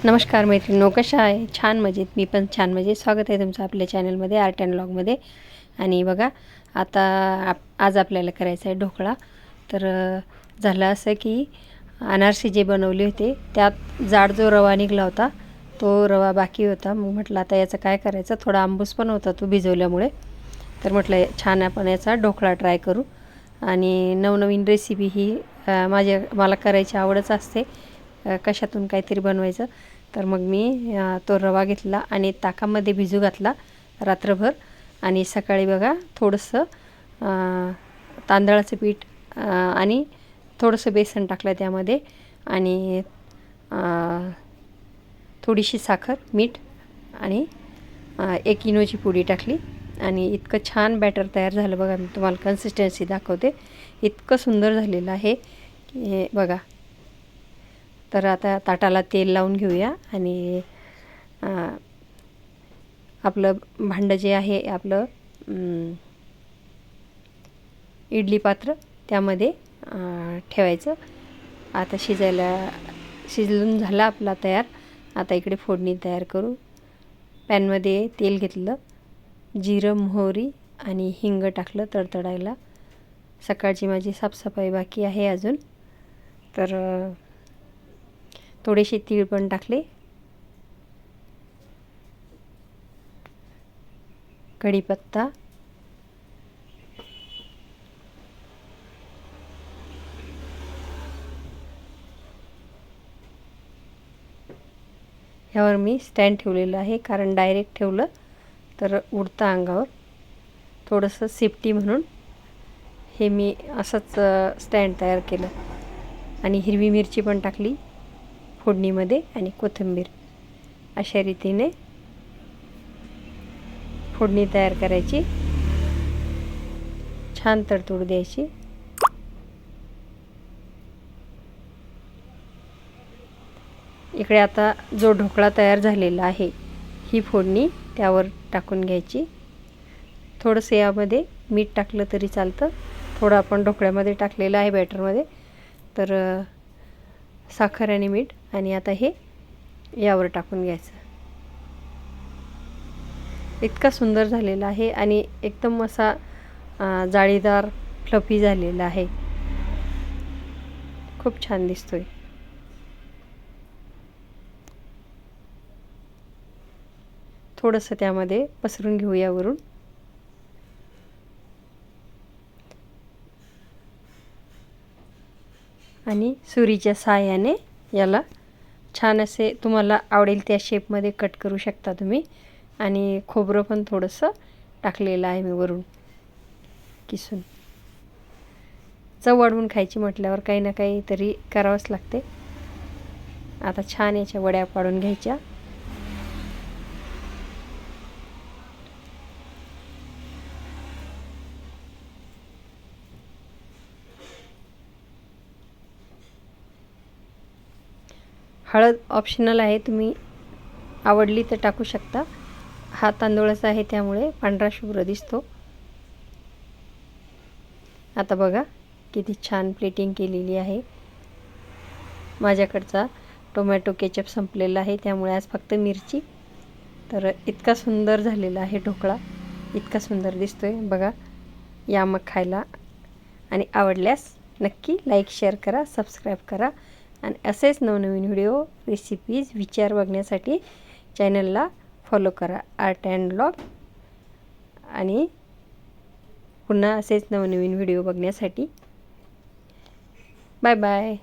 नमस्कार मैत्रिणींनो, कशा आहे? छान मजेत. मी पण छान मजेत. स्वागत आहे तुमचं आपल्या चॅनलमध्ये आर्ट अँड व्लॉगमध्ये. आणि बघा आता आज आपल्याला करायचं आहे ढोकळा. तर झालं असं की अनारसे जे बनवले होते त्यात जाड जो रवा निघाला होता तो रवा बाकी होता. मग म्हटलं आता याचं काय करायचं, थोडा आंबूस पण होता तो भिजवल्यामुळे. तर म्हटलं छान आपण याचा ढोकळा ट्राय करू. आणि नवनवीन रेसिपी ही मला करायची आवडच असते, कशातून काहीतरी बनवायचं. तर मग मी तो रवा घेतला आणि ताकामध्ये भिजू घातला रात्रभर. आणि सकाळी बघा थोडंसं तांदळाचं पीठ आणि थोडंसं बेसन टाकलं त्यामध्ये, आणि थोडीशी साखर, मीठ आणि 1 इनोची पुडी टाकली. आणि इतकं छान बॅटर तयार झालं बघा. मी तुम्हाला कन्सिस्टन्सी दाखवते. इतकं सुंदर झालेलं आहे की बघा. तर आता ताटाला तेल लावून घेऊया आणि आपलं भांडं जे आहे आपलं इडली पात्र त्यामध्ये ठेवायचं. आता शिजून झाला आपला तयार. आता इकडे फोडणी तयार करू. पॅनमध्ये तेल घेतलं, जिरं, मोहरी आणि हिंग टाकलं तडतडायला. सकाळची माझी साफसफाई बाकी आहे अजून, तर थोडेसे तीळ पण टाकले, कढीपत्ता, ह्यावर मी स्टँड ठेवलेलं आहे, कारण डायरेक्ट ठेवलं तर उडतं अंगावर. थोडंसं सेफ्टी म्हणून हे मी असंच स्टँड तयार केलं. आणि हिरवी मिरची पण टाकली फोडणीमध्ये आणि कोथिंबीर. अशा रीतीने फोडणी तयार करायची, छान तडतड द्यायची. इकडे आता जो ढोकळा तयार झालेला आहे ही फोडणी त्यावर टाकून घ्यायची. थोडंसं यामध्ये मीठ टाकलं तरी चालतं, थोडं आपण ढोकळ्यामध्ये टाकलेलं आहे बॅटरमध्ये. तर साखर आणि मीठ, आणि आता हे यावर टाकून घ्यायचं. इतका सुंदर झालेला आहे आणि एकदम असा जाळीदार फ्लफी झालेला आहे. खूप छान दिसतोय. थोडंसं त्यामध्ये पसरून घेऊया वरून. आणि सुरीच्या साहाय्याने याला छान असे तुम्हाला आवडेल त्या शेपमध्ये कट करू शकता तुम्ही. आणि खोबरं पण थोडंसं टाकलेलं आहे मी वरून किसून. चव वाढवून खायची म्हटल्यावर काही ना काही तरी करावंच लागते. आता छान याच्या वड्या पाडून घ्यायच्या. हळद ऑप्शनल आहे, तुम्ही आवडली तर टाकू शकता. हा तांदूळाचा आहे त्यामुळे पांढरा शुभ्र दिसतो. आता बघा किती छान प्लेटिंग केलेली आहे. माझ्याकडचा टोमॅटो केचप संपलेला आहे त्यामुळे आज फक्त मिरची. तर इतका सुंदर झालेला आहे ढोकळा, इतका सुंदर दिसतोय बघा. या मग खायला. आणि आवडल्यास नक्की लाईक, शेअर करा, सबस्क्राईब करा. आणि असेच नवनवीन व्हिडिओ, रेसिपीज, विचार बघण्यासाठी चॅनलला फॉलो करा आर्ट अँड व्लॉग. आणि पुन्हा असेच नवनवीन व्हिडिओ बघण्यासाठी बाय बाय.